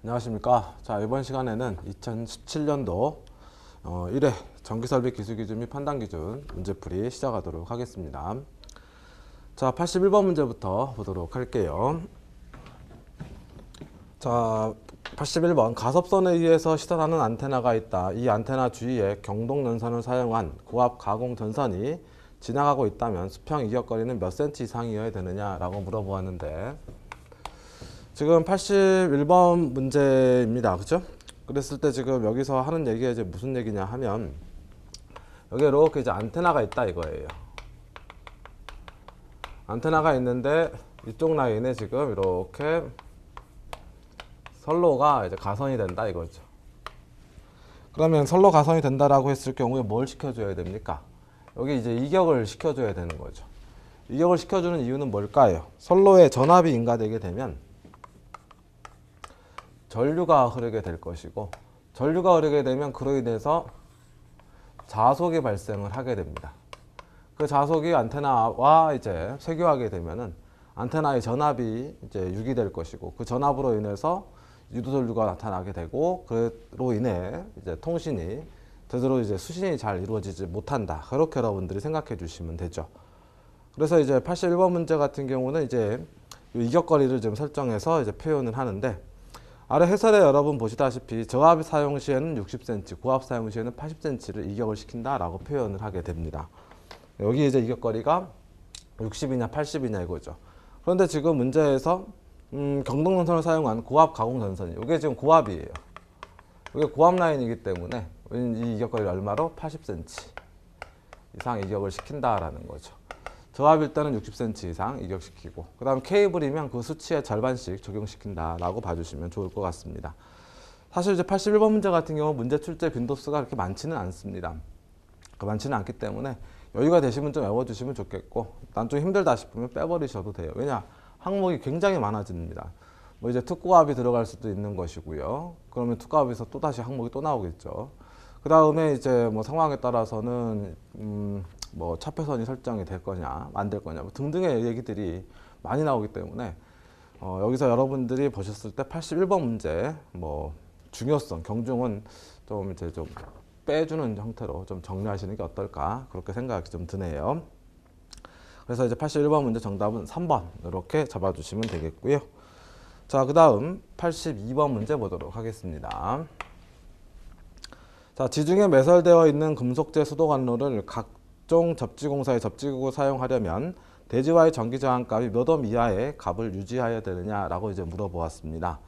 안녕하십니까. 자, 이번 시간에는 2017년도 1회 전기설비 기술기준 및 판단기준 문제풀이 시작하도록 하겠습니다. 자, 81번 문제부터 보도록 할게요. 자, 81번 가섭선에 의해서 시설하는 안테나가 있다. 이 안테나 주위에 경동연선을 사용한 고압 가공 전선이 지나가고 있다면 수평 이격거리는 몇 cm 이상이어야 되느냐라고 물어보았는데, 지금 81번 문제입니다. 그죠? 그랬을 때 지금 여기서 하는 얘기가 이제 무슨 얘기냐 하면, 여기 이렇게 이제 안테나가 있다 이거예요. 안테나가 있는데 이쪽 라인에 지금 이렇게 선로가 이제 가선이 된다 이거죠. 그러면 선로 가선이 된다라고 했을 경우에 뭘 시켜줘야 됩니까? 여기 이제 이격을 시켜줘야 되는 거죠. 이격을 시켜주는 이유는 뭘까요? 선로에 전압이 인가되게 되면 전류가 흐르게 될 것이고, 전류가 흐르게 되면 그로 인해서 자속이 발생을 하게 됩니다. 그 자속이 안테나와 이제 쇠교하게 되면은 안테나의 전압이 이제 유기될 것이고, 그 전압으로 인해서 유도전류가 나타나게 되고, 그로 인해 이제 통신이 제대로 이제 수신이 잘 이루어지지 못한다. 그렇게 여러분들이 생각해 주시면 되죠. 그래서 이제 81번 문제 같은 경우는 이제 이격거리를 좀 설정해서 이제 표현을 하는데, 아래 해설에 여러분 보시다시피 저압 사용 시에는 60cm, 고압 사용 시에는 80cm를 이격을 시킨다라고 표현을 하게 됩니다. 여기 이제 이격거리가 60이냐 80이냐 이거죠. 그런데 지금 문제에서 경동전선을 사용한 고압 가공 전선이, 이게 지금 고압이에요. 이게 고압 라인이기 때문에 이 이격거리를 얼마로? 80cm 이상 이격을 시킨다라는 거죠. 저압일 때는 60cm 이상 이격시키고, 그 다음 케이블이면 그 수치의 절반씩 적용시킨다라고 봐주시면 좋을 것 같습니다. 사실 이제 81번 문제 같은 경우 문제 출제 빈도수가 그렇게 많지는 않습니다. 많지는 않기 때문에 여유가 되시면 좀 외워주시면 좋겠고, 난 좀 힘들다 싶으면 빼버리셔도 돼요. 왜냐? 항목이 굉장히 많아집니다. 뭐 이제 특고압이 들어갈 수도 있는 것이고요. 그러면 특고압에서 또 다시 항목이 또 나오겠죠. 그 다음에 이제 뭐 상황에 따라서는 뭐 차폐선이 설정이 될 거냐 안 될 거냐 뭐 등등의 얘기들이 많이 나오기 때문에 여기서 여러분들이 보셨을 때 81번 문제 뭐 중요성 경중은 좀 이제 좀 빼주는 형태로 좀 정리하시는 게 어떨까, 그렇게 생각이 좀 드네요. 그래서 이제 81번 문제 정답은 3번 이렇게 잡아주시면 되겠고요. 자, 그 다음 82번 문제 보도록 하겠습니다. 자, 지중해 매설되어 있는 금속재 수도관로를 각종 접지공사의 접지구로 사용하려면 대지와의 전기저항값이 몇 옴 이하의 값을 유지해야 되느냐라고 이제 물어보았습니다.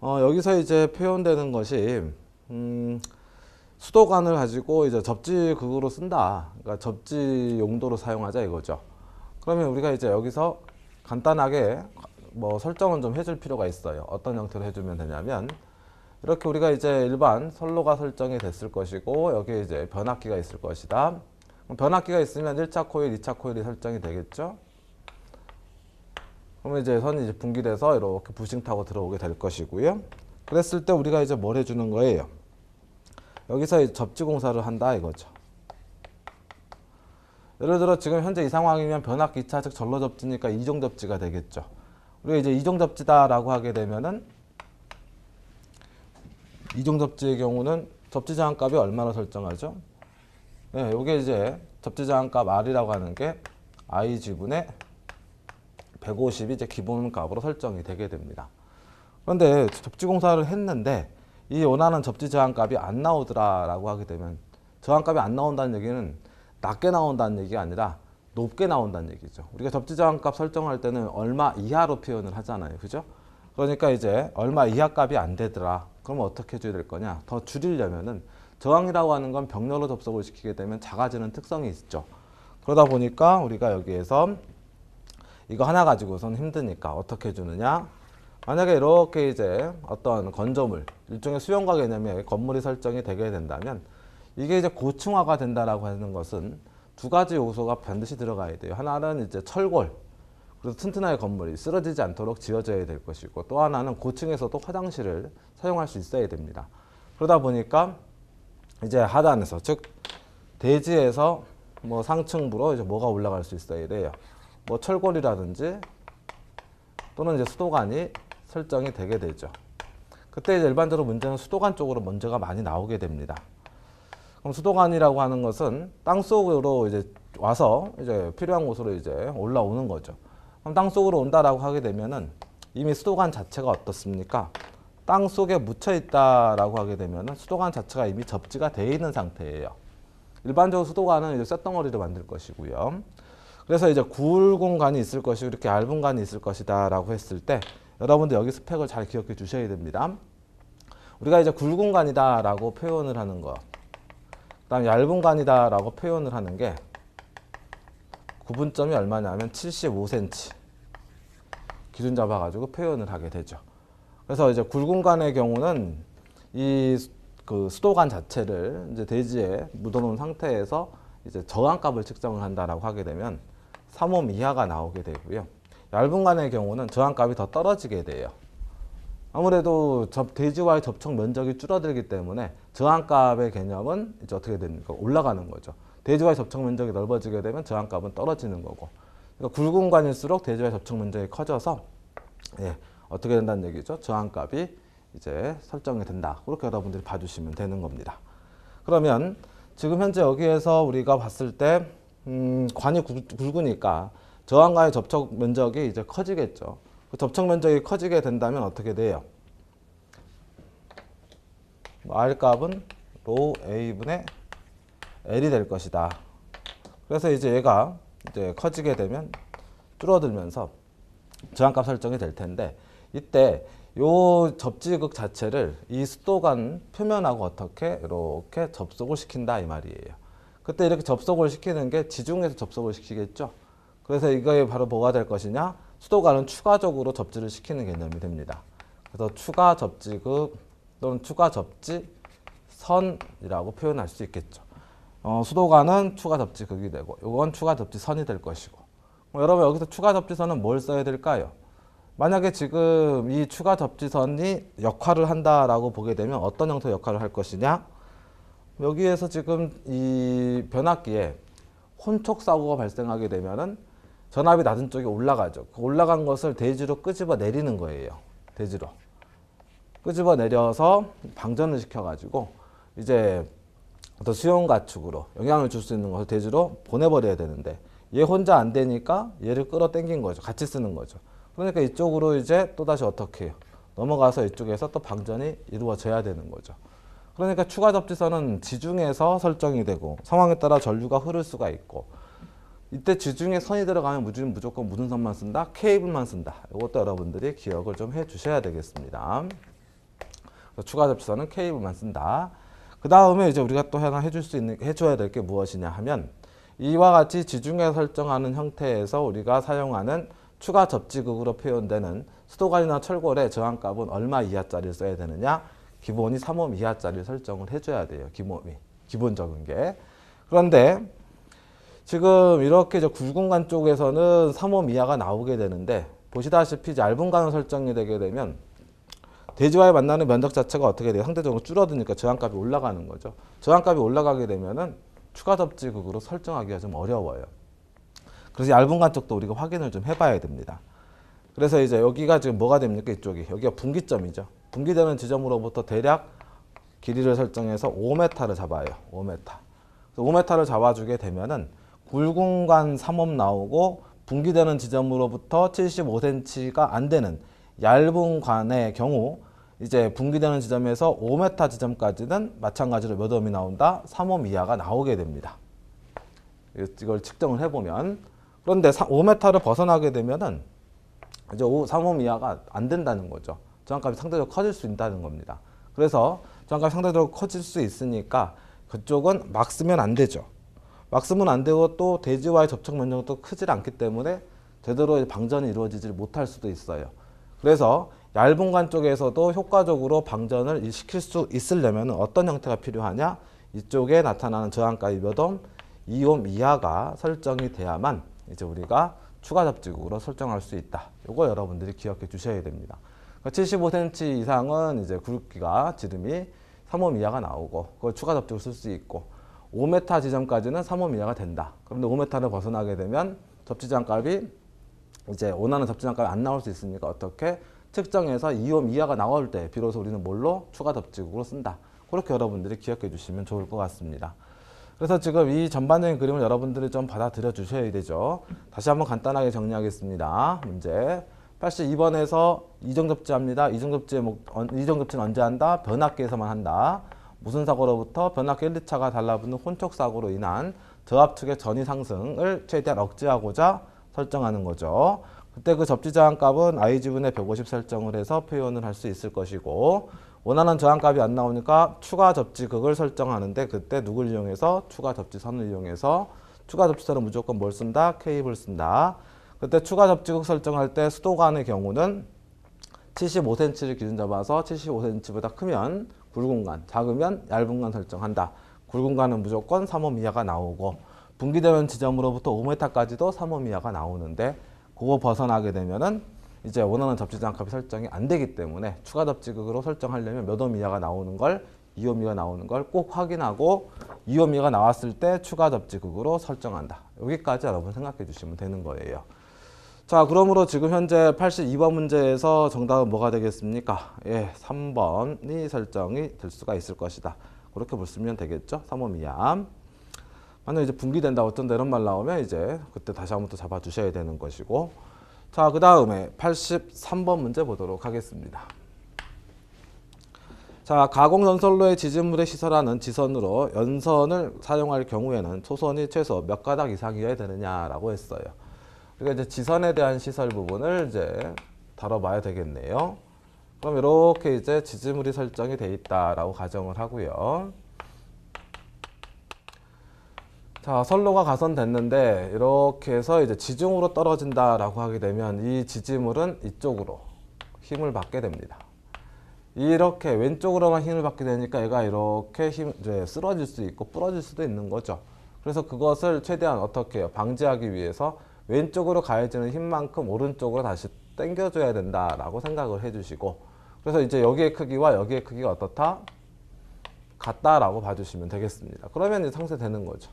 여기서 이제 표현되는 것이 수도관을 가지고 이제 접지극으로 쓴다. 그러니까 접지 용도로 사용하자 이거죠. 그러면 우리가 이제 여기서 간단하게 뭐 설정은 좀 해줄 필요가 있어요. 어떤 형태로 해주면 되냐면, 이렇게 우리가 이제 일반 선로가 설정이 됐을 것이고, 여기에 이제 변압기가 있을 것이다. 변압기가 있으면 1차 코일, 2차 코일이 설정이 되겠죠. 그러면 이제 선이 이제 분기돼서 이렇게 부싱 타고 들어오게 될 것이고요. 그랬을 때 우리가 이제 뭘 해주는 거예요? 여기서 접지 공사를 한다 이거죠. 예를 들어 지금 현재 이 상황이면 변압기 2차적 전로 접지니까 이종 접지가 되겠죠. 우리가 이제 이종 접지다라고 하게 되면은, 이종 접지의 경우는 접지 저항값이 얼마로 설정하죠? 네, 이게 이제 접지 저항값 R이라고 하는 게 IG분의 150이 이제 기본값으로 설정이 되게 됩니다. 그런데 접지 공사를 했는데 이 원하는 접지 저항값이 안 나오더라라고 하게 되면, 저항값이 안 나온다는 얘기는 낮게 나온다는 얘기가 아니라 높게 나온다는 얘기죠. 우리가 접지 저항값 설정할 때는 얼마 이하로 표현을 하잖아요. 그죠? 그러니까 이제 얼마 이하 값이 안 되더라. 그러면 어떻게 해줘야 될 거냐? 더 줄이려면은 저항이라고 하는 건 병렬로 접속을 시키게 되면 작아지는 특성이 있죠. 그러다 보니까 우리가 여기에서 이거 하나 가지고선 힘드니까 어떻게 해주느냐? 만약에 이렇게 이제 어떤 건조물, 일종의 수용과 개념의 건물이 설정이 되게 된다면, 이게 이제 고층화가 된다라고 하는 것은 두 가지 요소가 반드시 들어가야 돼요. 하나는 이제 철골, 그래서 튼튼하게 건물이 쓰러지지 않도록 지어져야 될 것이고, 또 하나는 고층에서도 화장실을 사용할 수 있어야 됩니다. 그러다 보니까 이제 하단에서, 즉 대지에서 뭐 상층부로 이제 뭐가 올라갈 수 있어야 돼요. 뭐 철골이라든지 또는 이제 수도관이 설정이 되게 되죠. 그때 이제 일반적으로 문제는 수도관 쪽으로 문제가 많이 나오게 됩니다. 그럼 수도관이라고 하는 것은 땅 속으로 이제 와서 이제 필요한 곳으로 이제 올라오는 거죠. 그럼 땅 속으로 온다라고 하게 되면은 이미 수도관 자체가 어떻습니까? 땅 속에 묻혀 있다라고 하게 되면은 수도관 자체가 이미 접지가 되어 있는 상태예요. 일반적으로 수도관은 이제 쇳덩어리로 만들 것이고요. 그래서 이제 굵은 관이 있을 것이고 이렇게 얇은 관이 있을 것이다라고 했을 때 여러분들 여기 스펙을 잘 기억해 주셔야 됩니다. 우리가 이제 굵은 관이다라고 표현을 하는 거, 그다음 얇은 관이다라고 표현을 하는 게 구분점이 얼마냐면 75cm 기준 잡아가지고 표현을 하게 되죠. 그래서 이제 굵은 관의 경우는 이 그 수도관 자체를 이제 대지에 묻어놓은 상태에서 이제 저항값을 측정을 한다라고 하게 되면 3옴 이하가 나오게 되고요. 얇은 관의 경우는 저항값이 더 떨어지게 돼요. 아무래도 대지와의 접촉 면적이 줄어들기 때문에 저항값의 개념은 이제 어떻게 됩니까? 올라가는 거죠. 대지와의 접촉 면적이 넓어지게 되면 저항값은 떨어지는 거고. 그러니까 굵은 관일수록 대지와의 접촉 면적이 커져서 어떻게 된다는 얘기죠? 저항값이 이제 설정이 된다. 그렇게 여러분들이 봐주시면 되는 겁니다. 그러면 지금 현재 여기에서 우리가 봤을 때 관이 굵으니까 저항과의 접촉 면적이 이제 커지겠죠. 그 접촉 면적이 커지게 된다면 어떻게 돼요? R 값은 rho A분의 L이 될 것이다. 그래서 이제 얘가 이제 커지게 되면 줄어들면서 저항값 설정이 될 텐데 이때 요 접지극 자체를 이 수도관 표면하고 어떻게 이렇게 접속을 시킨다 이 말이에요. 그때 이렇게 접속을 시키는 게 지중해에서 접속을 시키겠죠. 그래서 이거에 바로 뭐가 될 것이냐? 수도관은 추가적으로 접지를 시키는 개념이 됩니다. 그래서 추가 접지극 또는 추가 접지선이라고 표현할 수 있겠죠. 수도관은 추가 접지극이 되고 이건 추가 접지선이 될 것이고 여러분 여기서 추가 접지선은 뭘 써야 될까요? 만약에 지금 이 추가 접지선이 역할을 한다라고 보게 되면 어떤 형태의 역할을 할 것이냐? 여기에서 지금 이 변압기에 혼촉 사고가 발생하게 되면은 전압이 낮은 쪽에 올라가죠. 그 올라간 것을 대지로 끄집어 내리는 거예요. 대지로 끄집어 내려서 방전을 시켜가지고 이제 어떤 수용 가축으로 영향을 줄 수 있는 것을 대지로 보내버려야 되는데 얘 혼자 안 되니까 얘를 끌어당긴 거죠. 같이 쓰는 거죠. 그러니까 이쪽으로 이제 또다시 어떻게 해요? 넘어가서 이쪽에서 또 방전이 이루어져야 되는 거죠. 그러니까 추가 접지선은 지중해에서 설정이 되고 상황에 따라 전류가 흐를 수가 있고 이때 지중해 선이 들어가면 무조건 무슨 선만 쓴다? 케이블만 쓴다. 이것도 여러분들이 기억을 좀 해 주셔야 되겠습니다. 추가 접지선은 케이블만 쓴다. 그 다음에 이제 우리가 또 하나 해줘야 될 게 무엇이냐 하면 이와 같이 지중해 설정하는 형태에서 우리가 사용하는 추가 접지극으로 표현되는 수도관이나 철골의 저항값은 얼마 이하짜리를 써야 되느냐? 기본이 3옴 이하짜리를 설정을 해줘야 돼요. 기본적인 게. 그런데 지금 이렇게 굵은 관 쪽에서는 3옴 이하가 나오게 되는데 보시다시피 얇은 관으로 설정이 되게 되면 대지와의 만나는 면적 자체가 어떻게 돼요? 상대적으로 줄어드니까 저항값이 올라가는 거죠. 저항값이 올라가게 되면은 추가 접지극으로 설정하기가 좀 어려워요. 그래서 얇은 관 쪽도 우리가 확인을 좀 해봐야 됩니다. 그래서 이제 여기가 지금 뭐가 됩니까? 이쪽이. 여기가 분기점이죠. 분기되는 지점으로부터 대략 길이를 설정해서 5m를 잡아요. 5m. 5m를 잡아주게 되면은 굵은 관 3옴 나오고 분기되는 지점으로부터 75cm가 안 되는 얇은 관의 경우 이제 분기되는 지점에서 5m 지점까지는 마찬가지로 몇 옴이 나온다? 3옴 이하가 나오게 됩니다. 이걸 측정을 해보면 그런데 5m를 벗어나게 되면은 이제 3옴 이하가 안 된다는 거죠. 저항값이 상대적으로 커질 수 있다는 겁니다. 그래서 저항값이 상대적으로 커질 수 있으니까 그쪽은 막 쓰면 안 되죠. 막 쓰면 안 되고 또 대지와의 접촉 면적은 또 크질 않기 때문에 제대로 방전이 이루어지지 못할 수도 있어요. 그래서 얇은 관 쪽에서도 효과적으로 방전을 시킬 수 있으려면 어떤 형태가 필요하냐? 이쪽에 나타나는 저항값이 몇 옴? 2옴 이하가 설정이 돼야만 이제 우리가 추가 접지극으로 설정할 수 있다. 이거 여러분들이 기억해 주셔야 됩니다. 75cm 이상은 이제 굵기가 지름이 3옴 이하가 나오고 그걸 추가 접지극을 쓸 수 있고 5m 지점까지는 3옴 이하가 된다. 그런데 5m를 벗어나게 되면 접지장값이 이제 원하는 접지장값이 안 나올 수 있으니까 어떻게 측정해서 2옴 이하가 나올 때 비로소 우리는 뭘로? 추가 덥지극으로 쓴다. 그렇게 여러분들이 기억해 주시면 좋을 것 같습니다. 그래서 지금 이 전반적인 그림을 여러분들이 좀 받아들여 주셔야 되죠. 다시 한번 간단하게 정리하겠습니다. 문제 82번에서 이중접지합니다. 이중접지는 언제 한다? 변압기에서만 한다. 무슨 사고로부터? 변압기 1, 2차가 달라붙는 혼촉사고로 인한 저압축의 전위 상승을 최대한 억제하고자 설정하는 거죠. 그때 그 접지 저항값은 IG분의 150 설정을 해서 표현을 할 수 있을 것이고, 원하는 저항값이 안 나오니까 추가 접지극을 설정하는데, 그때 누굴 이용해서? 추가 접지선을 이용해서. 추가 접지선은 무조건 뭘 쓴다? K입을 쓴다. 그때 추가 접지극 설정할 때 수도관의 경우는 75cm를 기준 잡아서 75cm보다 크면 굵은 관, 작으면 얇은 관 설정한다. 굵은 관은 무조건 3옴 이하가 나오고, 분기되는 지점으로부터 5m까지도 3옴 이하가 나오는데, 그거 벗어나게 되면은 이제 원하는 접지장값이 설정이 안 되기 때문에 추가 접지극으로 설정하려면 몇 옴 이하가 나오는 걸, 2옴 이하 나오는 걸 꼭 확인하고 2옴 이하가 나왔을 때 추가 접지극으로 설정한다. 여기까지 여러분 생각해 주시면 되는 거예요. 자, 그러므로 지금 현재 82번 문제에서 정답은 뭐가 되겠습니까? 예, 3번이 설정이 될 수가 있을 것이다. 그렇게 보시면 되겠죠? 3옴 이하. 만약 이제 분기된다 어쩐다 이런 말 나오면 이제 그때 다시 한번 또 잡아 주셔야 되는 것이고. 자, 그 다음에 83번 문제 보도록 하겠습니다. 자, 가공연설로의 지진물에 시설하는 지선으로 연선을 사용할 경우에는 초선이 최소 몇 가닥 이상이어야 되느냐라고 했어요. 그러니까 이제 지선에 대한 시설 부분을 이제 다뤄봐야 되겠네요. 그럼 이렇게 이제 지지물이 설정이 돼 있다라고 가정을 하고요. 자, 선로가 가선됐는데 이렇게 해서 이제 지중으로 떨어진다라고 하게 되면 이 지지물은 이쪽으로 힘을 받게 됩니다. 이렇게 왼쪽으로만 힘을 받게 되니까 얘가 이렇게 이제 쓰러질 수 있고 부러질 수도 있는 거죠. 그래서 그것을 최대한 어떻게 해요? 방지하기 위해서 왼쪽으로 가해지는 힘만큼 오른쪽으로 다시 당겨줘야 된다라고 생각을 해주시고, 그래서 이제 여기의 크기와 여기의 크기가 어떻다? 같다라고 봐주시면 되겠습니다. 그러면 이제 상쇄되는 거죠.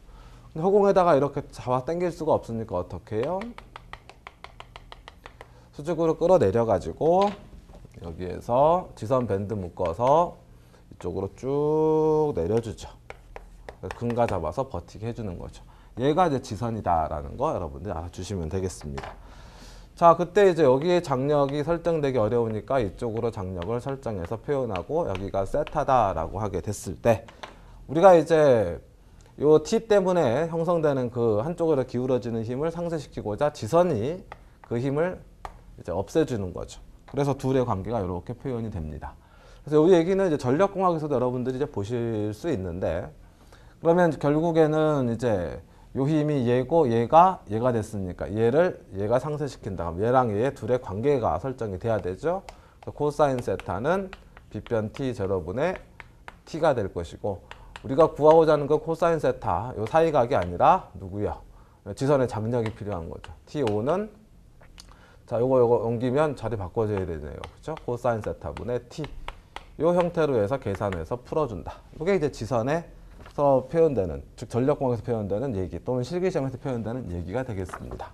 근데 허공에다가 이렇게 잡아 당길 수가 없으니까 어떻게 해요? 수직으로 끌어내려 가지고 여기에서 지선 밴드 묶어서 이쪽으로 쭉 내려주죠. 근가 잡아서 버티게 해주는 거죠. 얘가 이제 지선이다라는 거 여러분들 알아주시면 되겠습니다. 자, 그때 이제 여기에 장력이 설정되기 어려우니까 이쪽으로 장력을 설정해서 표현하고 여기가 세타다라고 하게 됐을 때 우리가 이제 요 T 때문에 형성되는 그 한쪽으로 기울어지는 힘을 상쇄시키고자 지선이 그 힘을 이제 없애주는 거죠. 그래서 둘의 관계가 이렇게 표현이 됩니다. 그래서 이 얘기는 이제 전력공학에서도 여러분들이 이제 보실 수 있는데, 그러면 결국에는 이제 요 힘이 얘고 얘가 됐으니까 얘가 상쇄시킨다. 그럼 얘랑 얘의 둘의 관계가 설정이 돼야 되죠. 코사인 세타는 빗변 t 제로분의 t가 될 것이고, 우리가 구하고자 하는 건 코사인 세타 요 사이각이 아니라 누구야? 지선의 장력이 필요한 거죠. T5는 자, 요거 옮기면 자리 바꿔줘야 되네요. 그렇죠? 코사인 세타분의 t 요 형태로 해서 계산해서 풀어준다. 이게 이제 지선에서 표현되는, 즉 전력공학에서 표현되는 얘기 또는 실기시험에서 표현되는 얘기가 되겠습니다.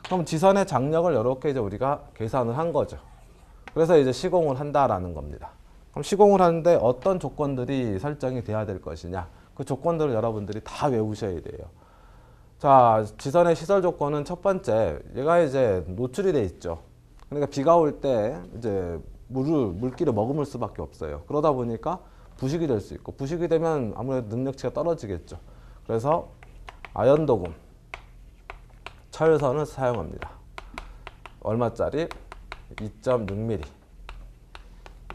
그럼 지선의 장력을 이렇게 이제 우리가 계산을 한 거죠. 그래서 이제 시공을 한다라는 겁니다. 그럼 시공을 하는데 어떤 조건들이 설정이 돼야 될 것이냐? 그 조건들을 여러분들이 다 외우셔야 돼요. 자, 지선의 시설 조건은 첫 번째, 얘가 이제 노출이 돼 있죠. 그러니까 비가 올 때 이제 물기를 머금을 수밖에 없어요. 그러다 보니까 부식이 될 수 있고, 부식이 되면 아무래도 능력치가 떨어지겠죠. 그래서 아연도금 철선을 사용합니다. 얼마짜리? 2.6mm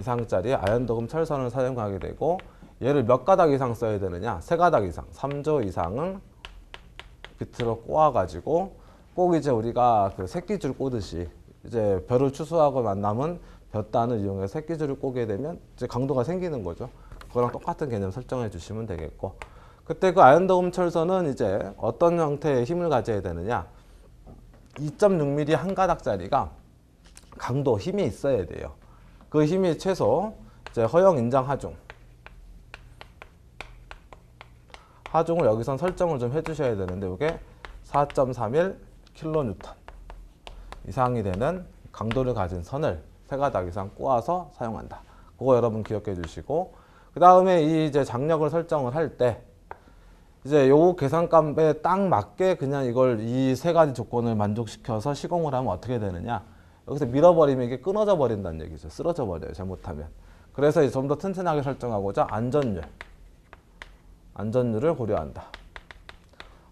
이상짜리 아연도금 철선을 사용하게 되고, 얘를 몇 가닥 이상 써야 되느냐? 3가닥 이상, 3조 이상은 비트로 꼬아가지고 꼭 이제 우리가 그 새끼줄 꼬듯이 이제 별을 추수하고 남은 볕단을 이용해서 새끼줄을 꼬게 되면 이제 강도가 생기는 거죠. 그거랑 똑같은 개념 설정해 주시면 되겠고, 그때 그 아연도금 철선은 이제 어떤 형태의 힘을 가져야 되느냐? 2.6mm 한 가닥짜리가 강도, 힘이 있어야 돼요. 그 힘이 최소 이제 허용 인장 하중을 여기선 설정을 좀 해주셔야 되는데, 이게 4.31 kN 이상이 되는 강도를 가진 선을 3가닥 이상 꼬아서 사용한다. 그거 여러분 기억해 주시고, 그 다음에 이 이제 장력을 설정을 할 때 이제 요 계산값에 딱 맞게 그냥 이걸 이 3가지 조건을 만족시켜서 시공을 하면 어떻게 되느냐? 여기서 밀어버리면 이게 끊어져 버린다는 얘기죠. 쓰러져 버려요. 잘못하면. 그래서 좀 더 튼튼하게 설정하고자 안전율을 고려한다.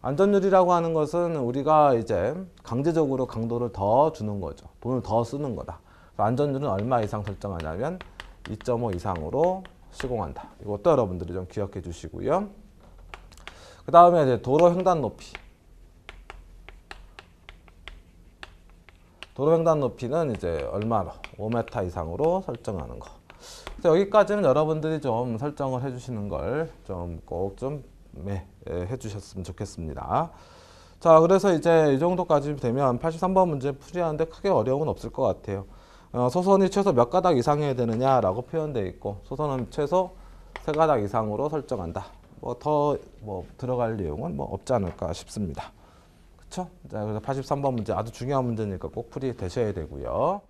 안전율이라고 하는 것은 우리가 이제 강제적으로 강도를 더 주는 거죠. 돈을 더 쓰는 거다. 안전율은 얼마 이상 설정하냐면 2.5 이상으로 시공한다. 이것도 여러분들이 좀 기억해 주시고요. 그 다음에 이제 도로 횡단 높이. 도로 횡단 높이는 이제 얼마로? 5m 이상으로 설정하는 거. 그래서 여기까지는 여러분들이 좀 설정을 해주시는 걸 좀 꼭 좀 해주셨으면 좋겠습니다. 자, 그래서 이제 이 정도까지 되면 83번 문제 풀이하는데 크게 어려움은 없을 것 같아요. 소선이 최소 몇 가닥 이상해야 되느냐라고 표현되어 있고, 소선은 최소 3가닥 이상으로 설정한다. 뭐 더 들어갈 내용은 뭐 없지 않을까 싶습니다. 그렇죠? 자, 그래서 83번 문제 아주 중요한 문제니까 꼭 풀이 되셔야 되고요.